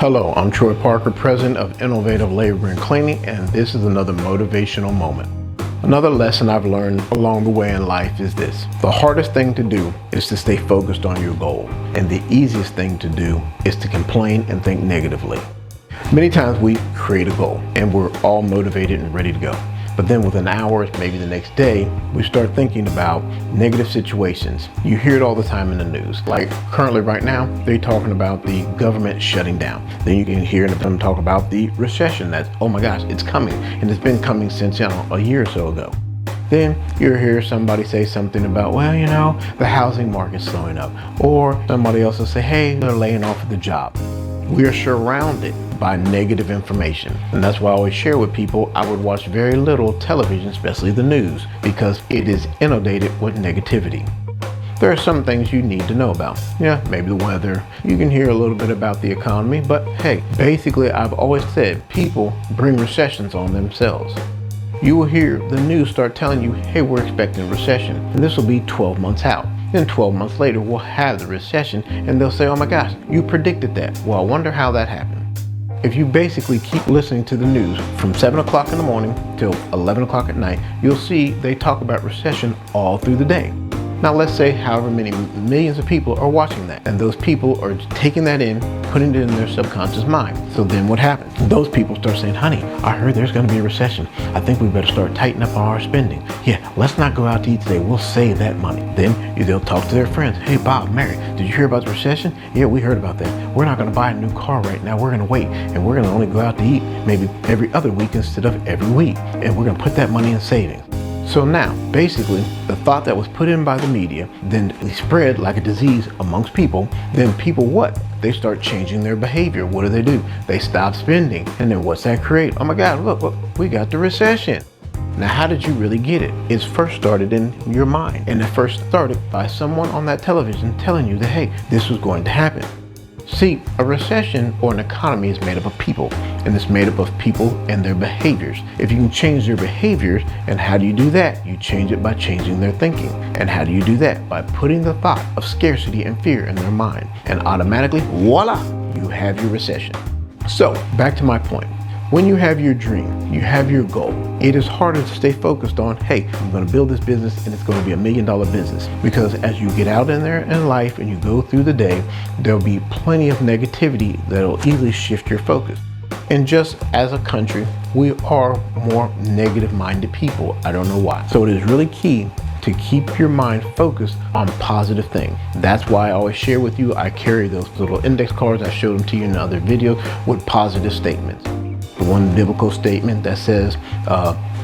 Hello, I'm Troy Parker, President of Innovative Labor and Cleaning, and this is another motivational moment. Another lesson I've learned along the way in life is this. The hardest thing to do is to stay focused on your goal, and the easiest thing to do is to complain and think negatively. Many times we create a goal and we're all motivated and ready to go. But then within hours, maybe the next day, we start thinking about negative situations. You hear it all the time in the news. Like currently right now, they're talking about the government shutting down. Then you can hear them talk about the recession that's, oh my gosh, it's coming. And it's been coming since, a year or so ago. Then you hear somebody say something about, well, the housing market's slowing up. Or somebody else will say, hey, they're laying off the job. We are surrounded by negative information. And that's why I always share with people, I would watch very little television, especially the news, because it is inundated with negativity. There are some things you need to know about. Yeah, maybe the weather. You can hear a little bit about the economy, but hey, basically I've always said people bring recessions on themselves. You will hear the news start telling you, hey, we're expecting a recession, and this will be 12 months out. Then 12 months later, we'll have the recession, and they'll say, oh my gosh, you predicted that. Well, I wonder how that happened. If you basically keep listening to the news from 7 o'clock in the morning till 11 o'clock at night, you'll see they talk about recession all through the day. Now let's say however many millions of people are watching that, and those people are taking that in, putting it in their subconscious mind. So then what happens? Those people start saying, honey, I heard there's going to be a recession. I think we better start tightening up our spending. Yeah, let's not go out to eat today. We'll save that money. Then they'll talk to their friends. Hey, Bob, Mary, did you hear about the recession? Yeah, we heard about that. We're not going to buy a new car right now. We're going to wait, and we're going to only go out to eat maybe every other week instead of every week. And we're going to put that money in savings. So now, basically, the thought that was put in by the media, then spread like a disease amongst people. Then people what? They start changing their behavior. What do? They stop spending. And then what's that create? Oh my God, look, we got the recession. Now, how did you really get it? It's first started in your mind. And it first started by someone on that television telling you that, hey, this was going to happen. See, a recession or an economy is made up of people, and it's made up of people and their behaviors. If you can change their behaviors, and how do you do that? You change it by changing their thinking. And how do you do that? By putting the thought of scarcity and fear in their mind. And automatically, voila, you have your recession. So, back to my point. When you have your dream, you have your goal, it is harder to stay focused on, hey, I'm going to build this business and it's going to be $1 million business. Because as you get out in there in life and you go through the day, there'll be plenty of negativity that'll easily shift your focus. And just as a country, we are more negative-minded people. I don't know why. So it is really key to keep your mind focused on positive things. That's why I always share with you, I carry those little index cards, I showed them to you in other videos, with positive statements. The one biblical statement that says,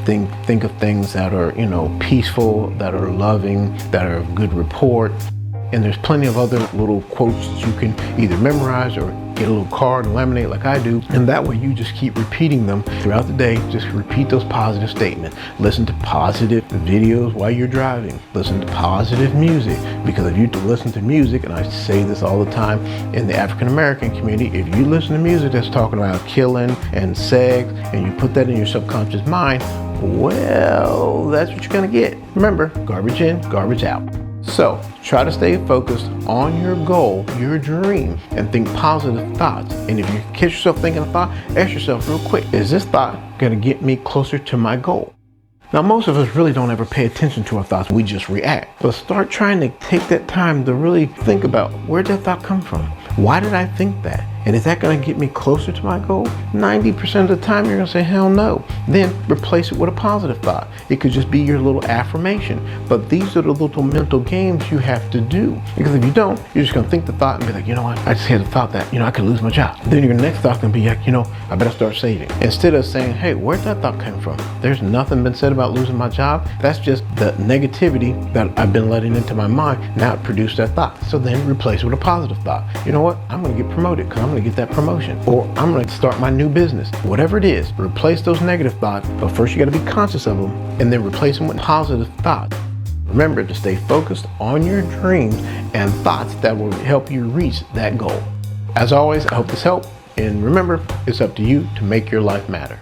think of things that are, peaceful, that are loving, that are of good report. And there's plenty of other little quotes that you can either memorize or get a little card and laminate like I do. And that way you just keep repeating them throughout the day. Just repeat those positive statements. Listen to positive videos while you're driving. Listen to positive music. Because if you listen to music, and I say this all the time in the African American community, if you listen to music that's talking about killing and sex, and you put that in your subconscious mind, well, that's what you're gonna get. Remember, garbage in, garbage out. So try to stay focused on your goal, your dream, and think positive thoughts. And if you catch yourself thinking a thought, ask yourself real quick, is this thought going to get me closer to my goal? Now, most of us really don't ever pay attention to our thoughts. We just react. But start trying to take that time to really think about, where did that thought come from? Why did I think that? And is that going to get me closer to my goal? 90% of the time, you're going to say, hell no. Then replace it with a positive thought. It could just be your little affirmation. But these are the little mental games you have to do. Because if you don't, you're just going to think the thought and be like, you know what? I just had the thought that, I could lose my job. Then your next thought's going to be like, I better start saving. Instead of saying, hey, where'd that thought come from? There's nothing been said about losing my job. That's just the negativity that I've been letting into my mind. Now it produced that thought. So then replace it with a positive thought. You know what? I'm going to get promoted because I'm going to get that promotion, or I'm going to start my new business. Whatever it is, replace those negative thoughts, but first you got to be conscious of them, and then replace them with positive thoughts. Remember to stay focused on your dreams and thoughts that will help you reach that goal. As always, I hope this helped, and remember, it's up to you to make your life matter.